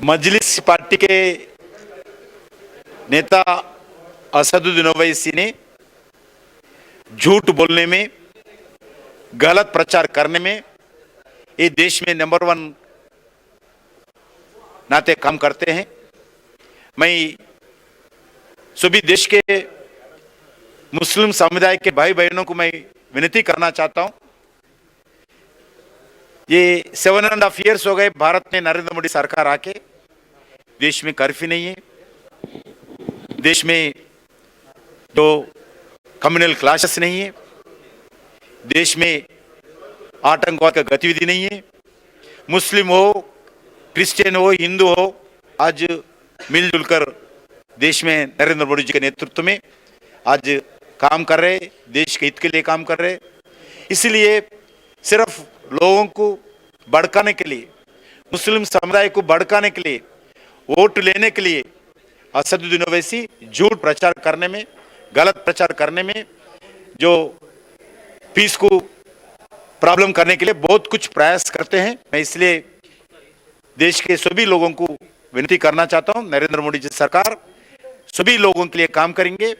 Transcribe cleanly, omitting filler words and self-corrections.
मजलिस party के नेता असदुद्दीन ओवैसी ने झूठ बोलने में, गलत प्रचार करने में ये देश में नंबर 1 नाते काम करते हैं। मैं सभी देश के मुस्लिम समुदाय के भाई बहनों को मैं विनती करना चाहता हूं। ये 7.5 ईयर्स हो गए भारत में नरेंद्र मोदी सरकार आके। देश में कर्फ्यू नहीं है, देश में तो कम्युनल क्लासेस नहीं है, देश में आतंकवाद का गतिविधि नहीं है। मुस्लिम हो, क्रिश्चियन हो, हिंदू हो, आज मिलजुल कर देश में नरेंद्र मोदी जी के नेतृत्व में आज काम कर रहे, देश के हित के लिए काम कर रहे। इसलिए सिर्फ लोगों को भड़काने के लिए, मुस्लिम समुदाय को भड़काने के लिए, वोट लेने के लिए असदुद्दीन ओवैसी झूठ प्रचार करने में, गलत प्रचार करने में, जो पीस को प्रॉब्लम करने के लिए बहुत कुछ प्रयास करते हैं। मैं इसलिए देश के सभी लोगों को विनती करना चाहता हूं, नरेंद्र मोदी जी सरकार सभी लोगों के लिए काम करेंगे।